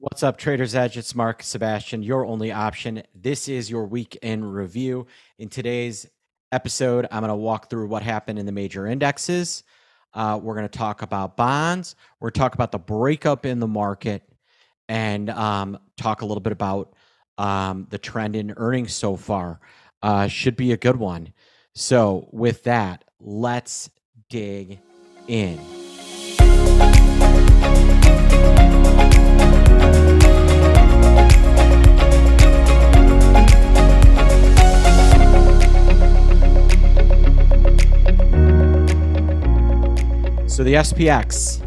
What's up, Trader's Edge? It's Mark Sebastian, your only option. This is your week in review. In today's episode, I'm going to walk through what happened in the major indexes. We're going to talk about bonds. We're going to talk about the breakup in the market and talk a little bit about the trend in earnings so far. Should be a good one. So with that, let's dig in. So the SPX,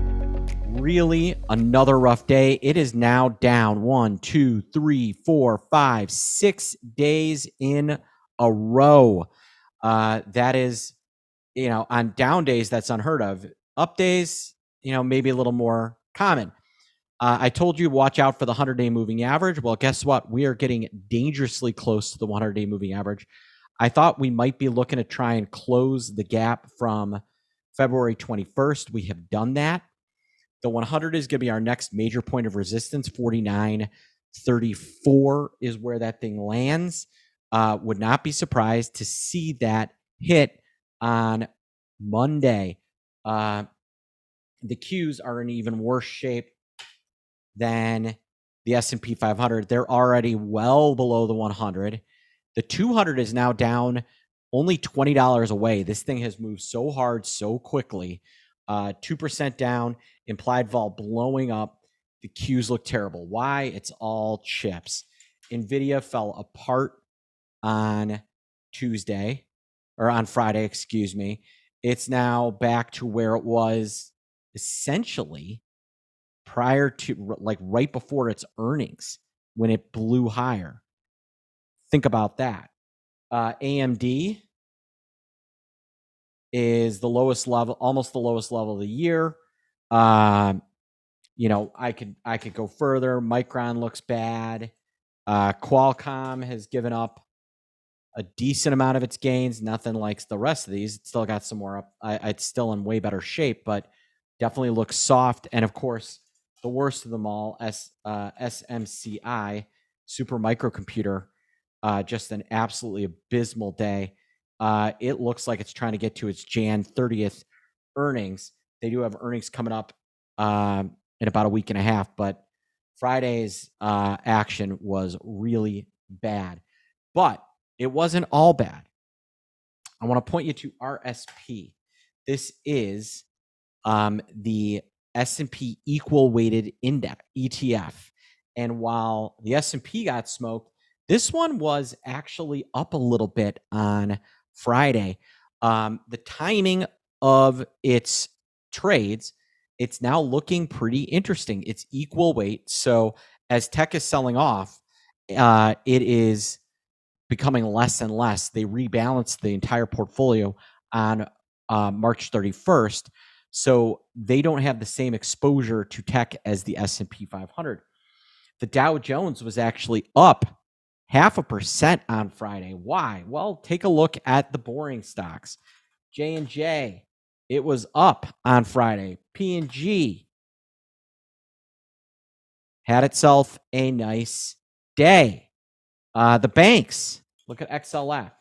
really another rough day. It is now down 1, 2, 3, 4, 5, 6 days in a row. That is, on down days, that's unheard of. Up days, maybe a little more common. I told you watch out for the 100-day moving average. Well, guess what? We are getting dangerously close to the 100-day moving average. I thought we might be looking to try and close the gap from February 21st. We have done that. The 100 is going to be our next major point of resistance. 49.34 is where that thing lands. Would not be surprised to see that hit on Monday. The Qs are in even worse shape than the S&P 500. They're already well below the 100. The 200 is now down only $20 away. This thing has moved so hard, so quickly. 2% down, implied vol blowing up. The Qs look terrible. Why? It's all chips. NVIDIA fell apart on Friday, excuse me. It's now back to where it was essentially prior to, like, right before its earnings when it blew higher. Think about that. AMD is the lowest level, almost the lowest level of the year. I could go further. Micron looks bad. Qualcomm has given up a decent amount of its gains. Nothing like the rest of these. It's still got some more up. It's still in way better shape, but definitely looks soft. And of course, the worst of them all, SMCI, Super Microcomputer, just an absolutely abysmal day. It looks like it's trying to get to its Jan 30th earnings. They do have earnings coming up in about a week and a half, but Friday's action was really bad. But it wasn't all bad. I want to point you to RSP. This is the S&P equal weighted index ETF. And while the S&P got smoked, this one was actually up a little bit on Friday. The timing of its trades, it's now looking pretty interesting. It's equal weight. So as tech is selling off, it is becoming less and less. They rebalanced the entire portfolio on March 31st. So they don't have the same exposure to tech as the S&P 500. The Dow Jones was actually up 0.5% on Friday. Why? Well, take a look at the boring stocks. J&J, it was up on Friday. P&G had itself a nice day. The banks, look at XLF.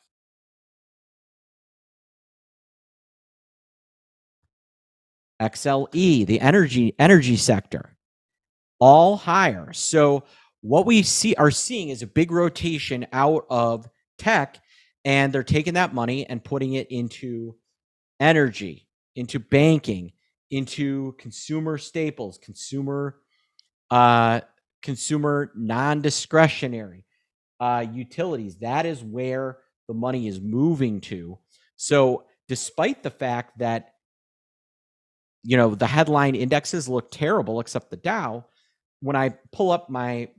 XLE, the energy sector, all higher. So what we are seeing is a big rotation out of tech, and they're taking that money and putting it into energy, into banking, into consumer staples, consumer non-discretionary utilities. That is where the money is moving to. So despite the fact that the headline indexes look terrible except the Dow, when I pull up my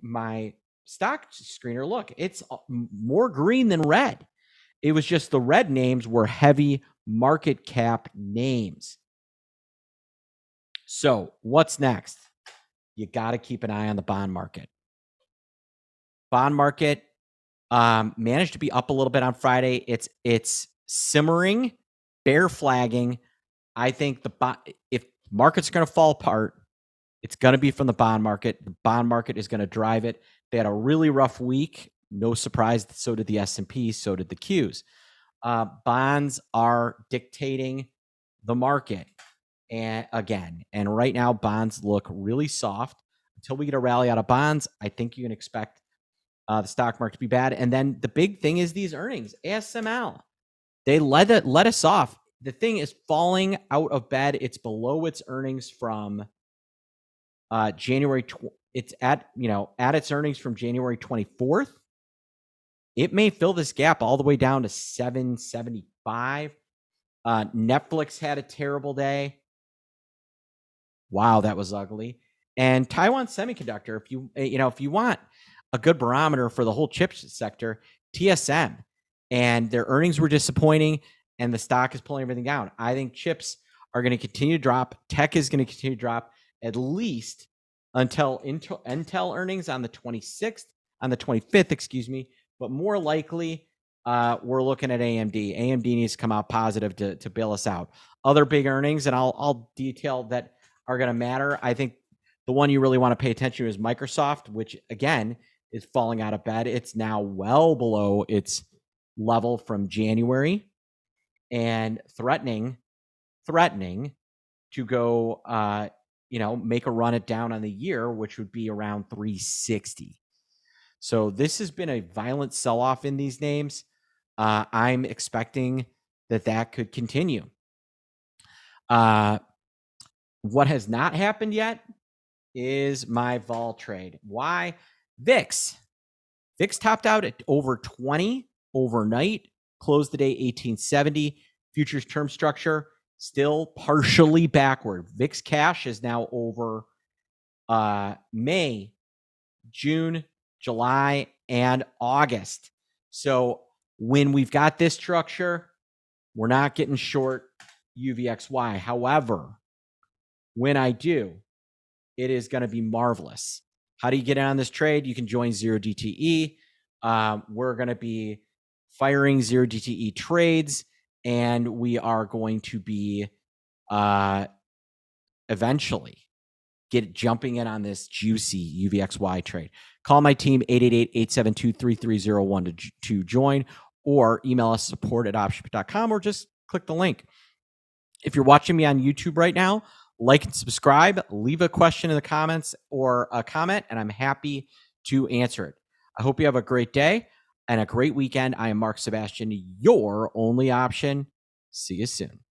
stock screener, look, it's more green than red. It was just the red names were heavy market cap names. So what's next? You got to keep an eye on the bond market. Bond market managed to be up a little bit on Friday. It's simmering, bear flagging. I think if markets are going to fall apart, It's going to be from the bond market. The bond market is going to drive it. They had a really rough week. No surprise. So did the S&P. So did the Qs. Bonds are dictating the market. And right now bonds look really soft. Until we get a rally out of bonds, I think you can expect the stock market to be bad. And then the big thing is these earnings. ASML, they let us off. The thing is falling out of bed. It's below its earnings from January. It's at its earnings from January 24th. It may fill this gap all the way down to 775. Netflix had a terrible day. Wow, that was ugly. And Taiwan Semiconductor, if you want a good barometer for the whole chip sector, TSM, and their earnings were disappointing, and the stock is pulling everything down. I think chips are going to continue to drop. Tech is going to continue to drop at least until Intel earnings on the 25th, excuse me. But more likely, we're looking at AMD. AMD needs to come out positive to bail us out. Other big earnings, and I'll detail that are going to matter. I think the one you really want to pay attention to is Microsoft, which again is falling out of bed. It's now well below its level from January and threatening to go, make a run it down on the year, which would be around 360. So this has been a violent sell-off in these names. I'm expecting that could continue. What has not happened yet is my vol trade. Why? VIX topped out at over 20 overnight, closed the day 1870. Futures term structure still partially backward. VIX cash is now over May, June, July, and August. So when we've got this structure, we're not getting short UVXY. However, when I do, it is going to be marvelous. How do you get in on this trade? You can join 0DTE. We're going to be firing 0DTE trades, and we are going to be eventually jumping in on this juicy UVXY trade. Call my team 888-872-3301 to join, or email us support@optionpit.com, or just click the link. If you're watching me on YouTube right now, like and subscribe, leave a question in the comments or a comment, and I'm happy to answer it. I hope you have a great day and a great weekend. I am Mark Sebastian, your only option. See you soon.